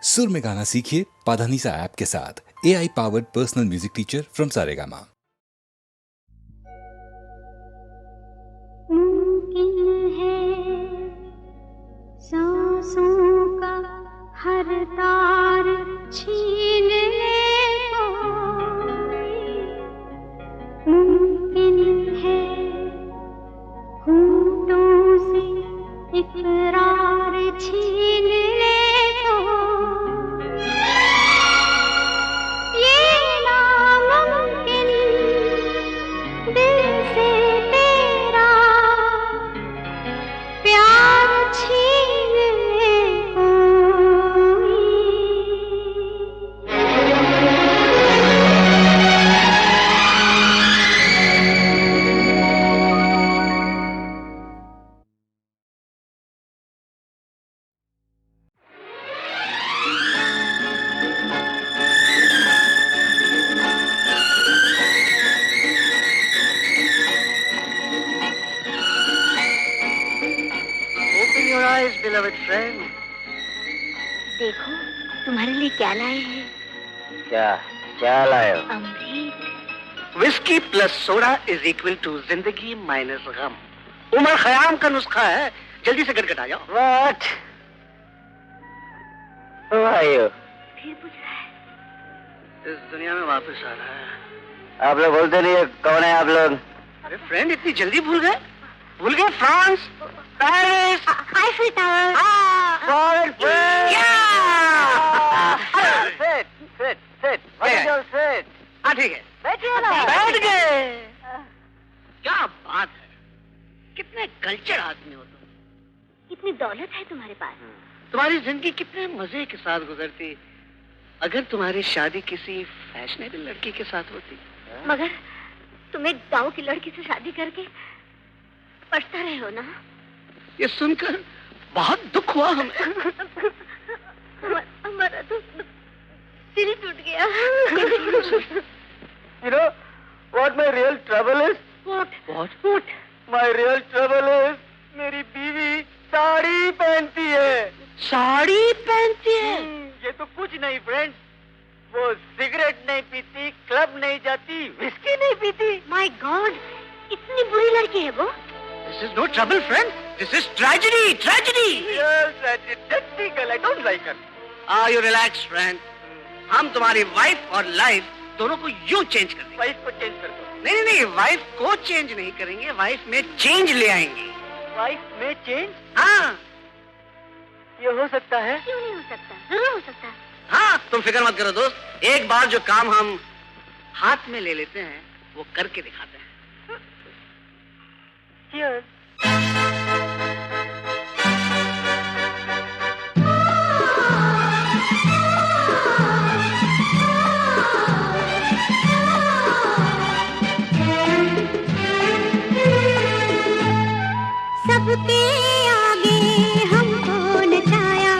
सुर में गाना सीखिए पाधानीसा ऐप के साथ। AI powered personal music teacher from Saregama. मुमकिन है सांसों का हर तार छीन ले कोई, मुमकिन है होठों से इकरार छीन ले कोई, ये नामुमकिन दिल से तेरा प्यार छीन ले कोई। Open your eyes, beloved friend. देखो तुम्हारे लिए क्या लाए हैं। क्या क्या लाए हो? अमृत। Whisky plus soda is equal to जिंदगी माइनस गम। उमर खयाम का नुस्खा है, जल्दी से गटगट आ जाओ। What? Who are you? फिर पूछ रहा है। इस दुनिया में वापस आ रहा है। आप लोग बोलते नहीं है, कौन है आप लोग? अरे फ्रेंड, इतनी जल्दी भूल गए? भूल गए? France, Paris, Eiffel tower. हाँ ठीक है, बैठ गए। क्या बात है, कितने कल्चर आदमी हो तुम। कितनी दौलत है तुम्हारे पास। तुम्हारी जिंदगी कितने मजे के साथ गुजरती अगर तुम्हारी शादी किसी फैशनेबल लड़की के साथ होती। मगर तुम एक गांव की लड़की से शादी करके पछता रहे हो ना। ये सुनकर बहुत दुख हुआ हमें। हमारा तो दिल ही टूट गया। You know what my real trouble is? What? My real trouble is मेरी बीवी साड़ी पहनती है। साड़ी पहनती है? ये तो कुछ नहीं फ्रेंड्स, वो सिगरेट नहीं पीती, क्लब नहीं जाती, विस्की नहीं पीती। माय गॉड, इतनी बुरी लड़की है वो। This is no trouble, friend. This is tragedy. Real tragedy girl, I don't like her. You relax, friend. हम तुम्हारी वाइफ और लाइफ दोनों को यूं चेंज कर देंगे। वाइफ को चेंज कर दो। नहीं, वाइफ को चेंज नहीं करेंगे, वाइफ में चेंज ले आएंगे। वाइफ में चेंज? हाँ। ये हो सकता है? क्यों नहीं हो सकता, जरूर हो सकता है। हाँ, तुम फिक्र मत करो दोस्त, एक बार जो काम हम हाथ में ले लेते हैं वो करके दिखाते हैं। Cheers. सबके आगे हमको नचाया,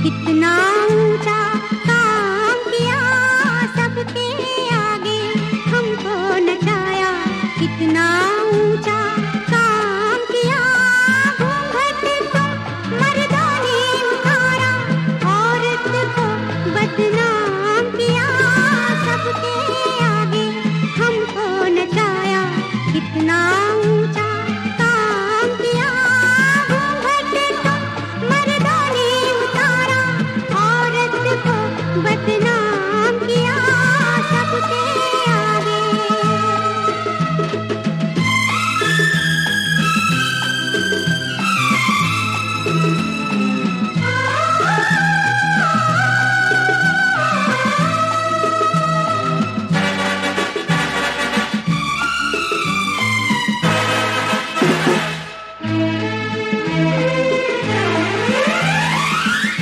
कितना ऊंचा काम किया। सबके आगे हमको नचाया, कितना ऊंचा काम किया। घूंघट को मर्दों ने उतारा, औरत को बदनाम किया। सबके आगे हमको नचाया, कितना ऊंचा काम किया। घूंघट को मर्दों ने उतारा, औरत को बदनाम किया। सबके आगे।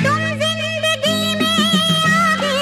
तुम जिंदगी में आगे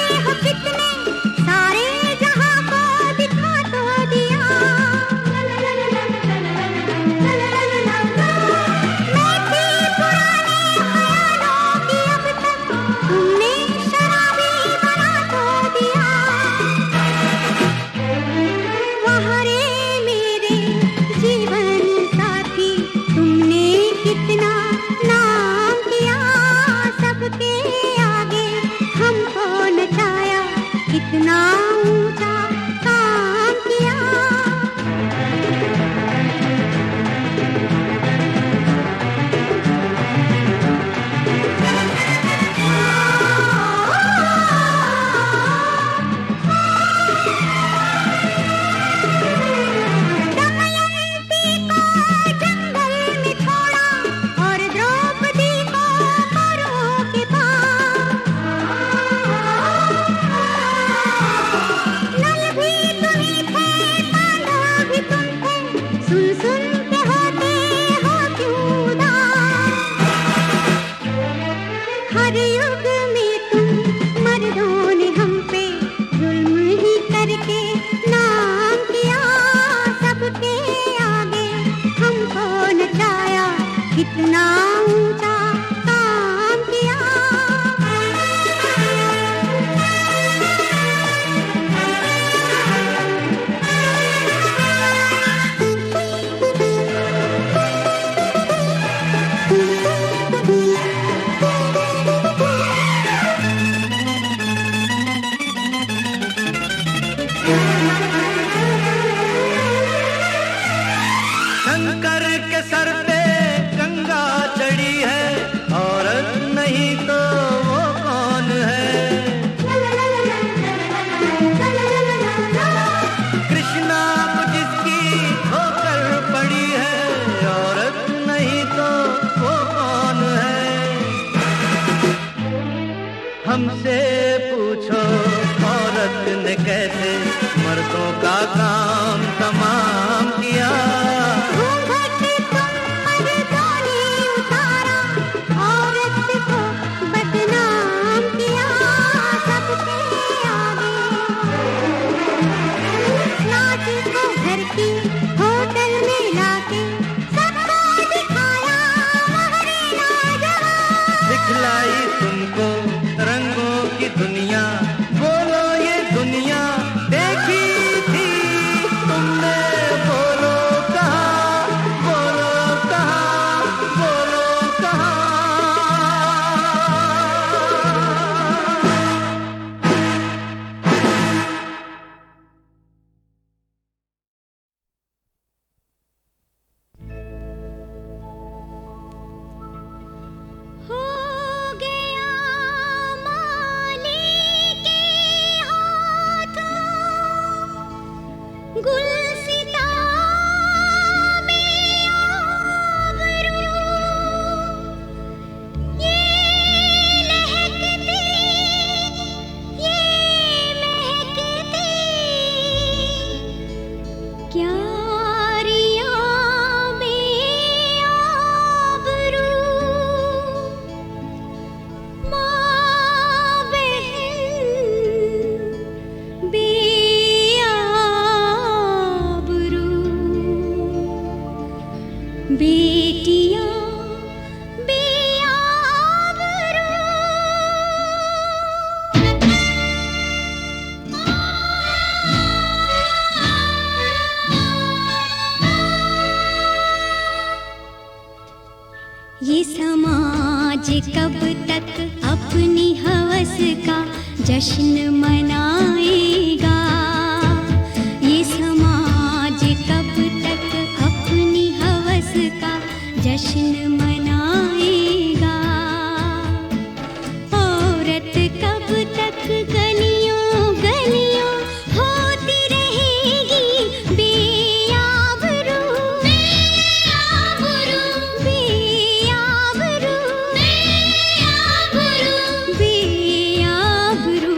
हमसे पूछो औरत ने कैसे मर्दों का काम तमाम किया। घूंघट तुम मर्दों ने उतारा, औरत को बदनाम किया सबसे आगे। नाच को घर की होटल में लाके सबको दिखाया महरे नौजवान। दिखलाई तुमको रंगों की दुनिया, बोलो ये दुनिया देखी थी तुमने, बोलो कहाँ, बोलो कहाँ, बोलो कहाँ। हो गया माली के हाथों गुलसिता में आबरू, ये लहकती ये महकती क्यारियां में आबरू। माँ बहन बेआबरू, बेटियां बेआबरू। ये समाज कब तक अपनी हवस का जश्न मनाएगा। ये समाज कब तक अपनी हवस का जश्न मनाएगा। औरत कब तक गलियों गलियों होती रहेगी बेआबरू, बेआबरू, बेआबरू, बेआबरू, बेआबरू।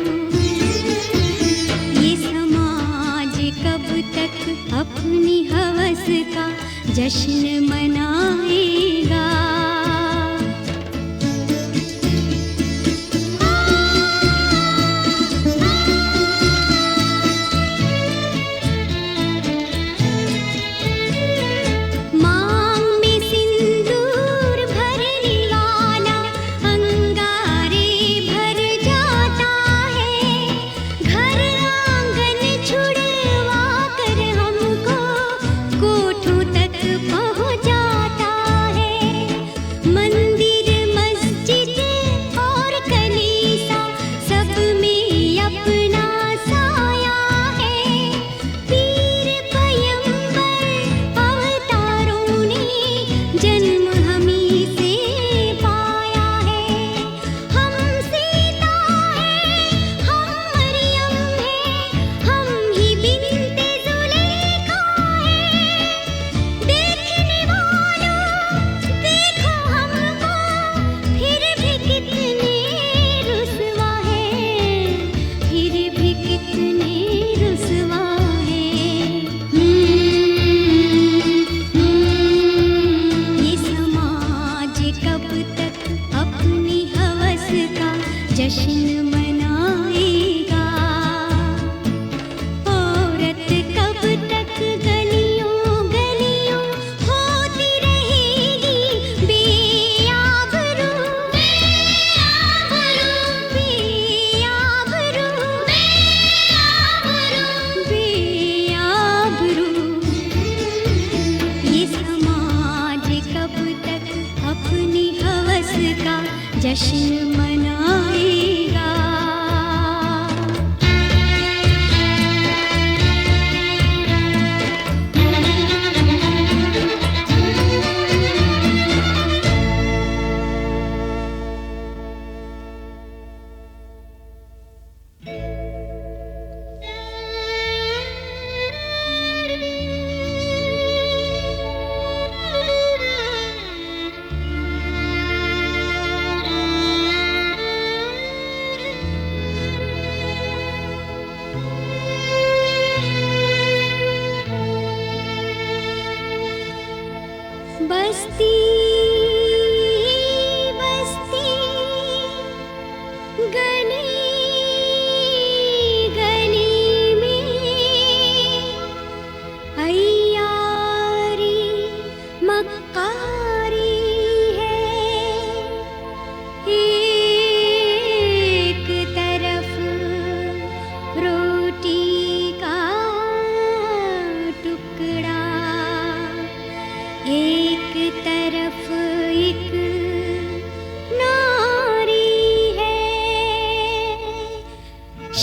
ये समाज कब तक अपनी हवस का जश्न मनाएगा। मांग में सिंदूर भरने वाला अंगारे भर जाता है। घर आंगन छुड़वा कर हमको कोठों तक पहुँचाता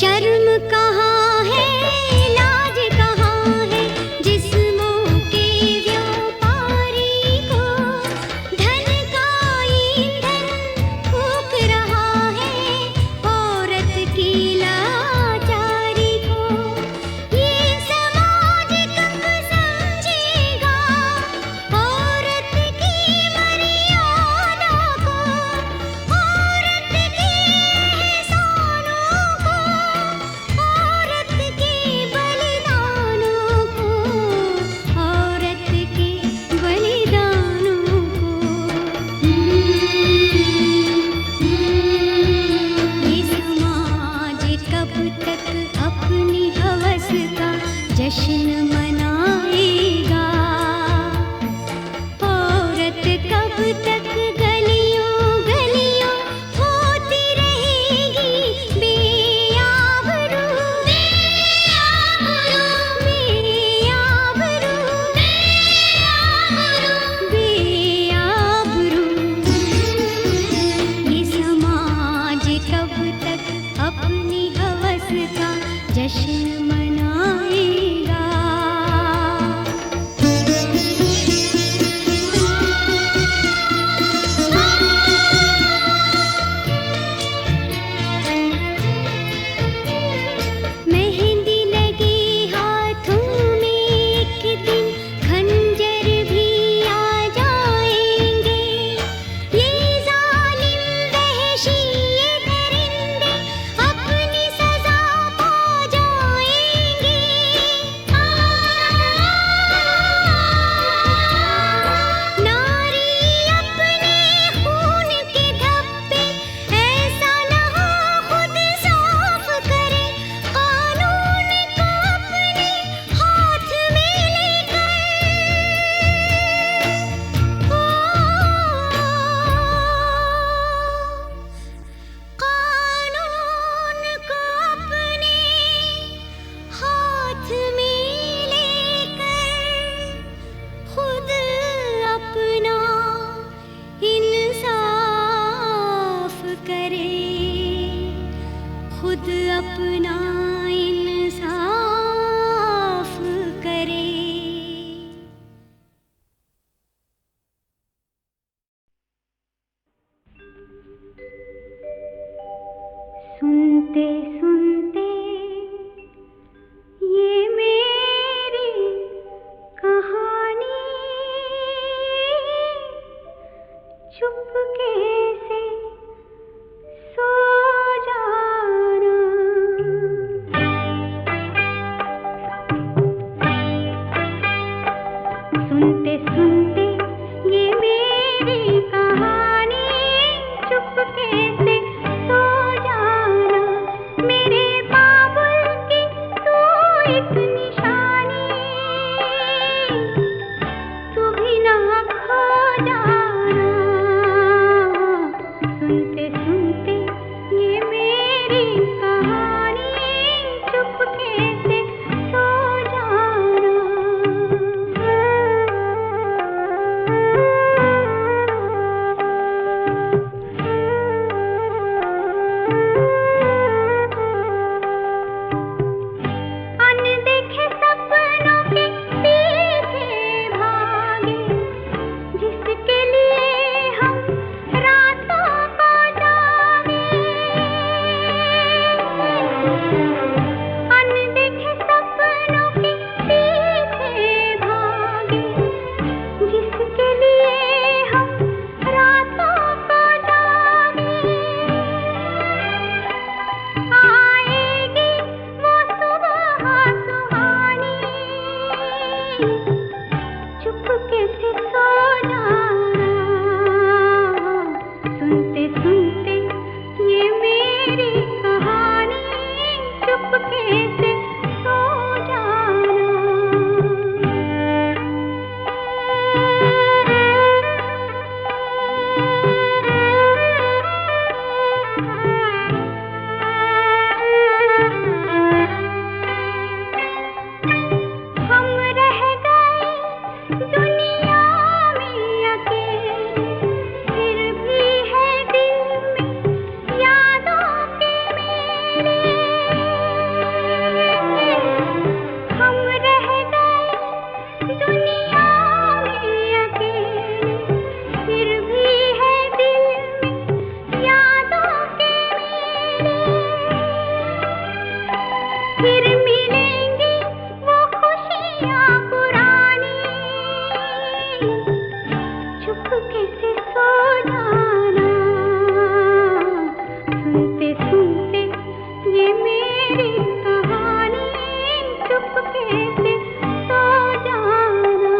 शर्म कहाँ है, लाज कहाँ है, जिस्मों के व्यापारी को धन का ईंधन फूंक रहा है औरत की लाचारी को। ये समाज कब समझेगा औरत की मर्यादा को, औरत के एहसानों को, औरत के बलिदानों को, औरत के बलिदानों को। ये समाज कब तक अपनी हवस का जश्न मनाएगा? औरत कब तक गलियों गलियों होती रहेगी बेआबरू, बेआबरू, बेआबरू, बेआबरू, बेआबरू। ये समाज कब तक अपनी हवस का जश्न मनाएगा? मेहंदी लगी हाथों में एक दिन खंजर भी आ जाएंगे। ये जालिम वहशी ये दरिंदे अपनी सजा पा जाएंगे। नारी अपने खून के धब्बे ऐसा न हो खुद साफ करे, कानून को अपने हाथ में लेकर, कानून को अपने हाथ में लेकर खुद अपना इंसाफ करे, खुद अपना इंसाफ करे। सुनते सुनते ये मेरी कहानी चुपके से सो जाना। सुनते सुनते ये मेरी कहानी चुपके से सो जाना। मेरे ये मेरी कहानी चुपके से सो जाना।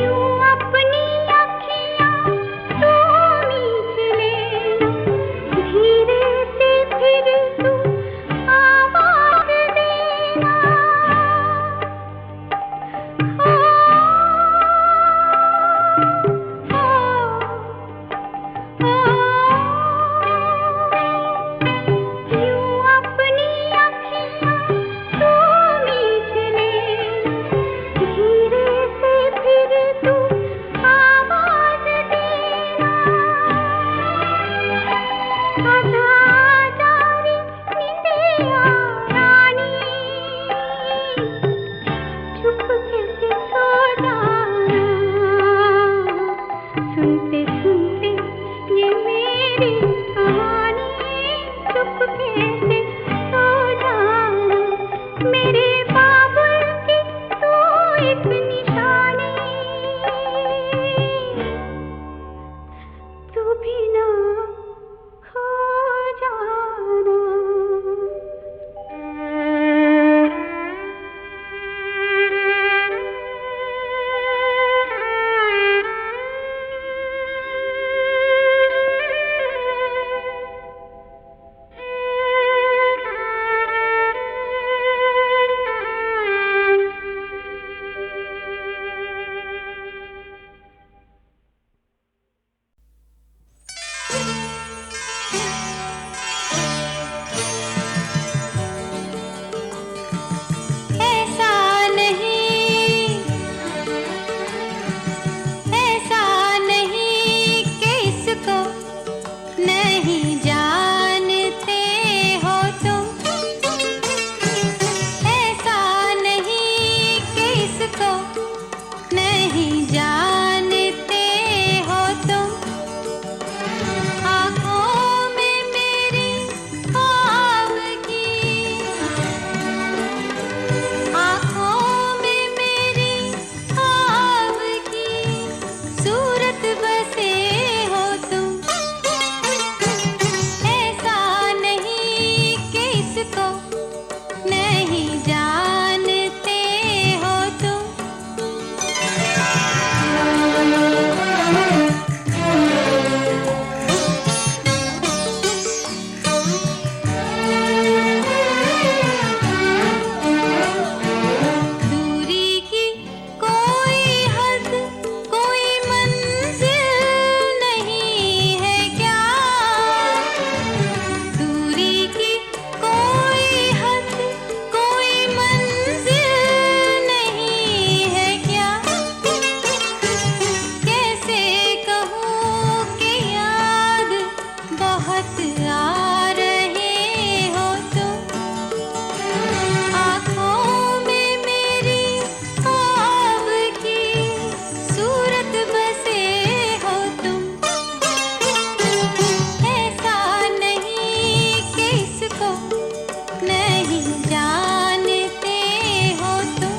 यूं अपनी अखियाँ तू मीच लेना, धीरे से फिर तू आवाज़ देना। यूं अपनी अखियाँ तू मीच लेना, धीरे से फिर तू आवाज़ देना। आजा आजा रे निंदिया रानी, चुपके से सो जाना। सुनते सुनते ये मेरी कहानी चुपके से सो जाना। मेरे बाबुल की तू एक निशानी, तू भी ना खो जाना। ऐसा नहीं कि इसको नहीं जानते हो तुम। ऐसा नहीं कि इसको नहीं जानते हो तुम। आँखों में मेरी ख्वाब की, आँखों में मेरी ख्वाब की सूरत बसे हो तुम। ऐसा नहीं कि इसको नहीं जानते हो तुम। दूरी की कोई हद कोई मंजिल नहीं है क्या? दूरी की कोई हद कोई मंजिल नहीं है क्या? कैसे कहूँ कि याद बहुत आ रहे हो तुम। आँखों में मेरी ख्वाब की सूरत बसे हो तुम। ऐसा नहीं कि इसको नहीं जानते हो तुम।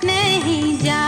नहीं जा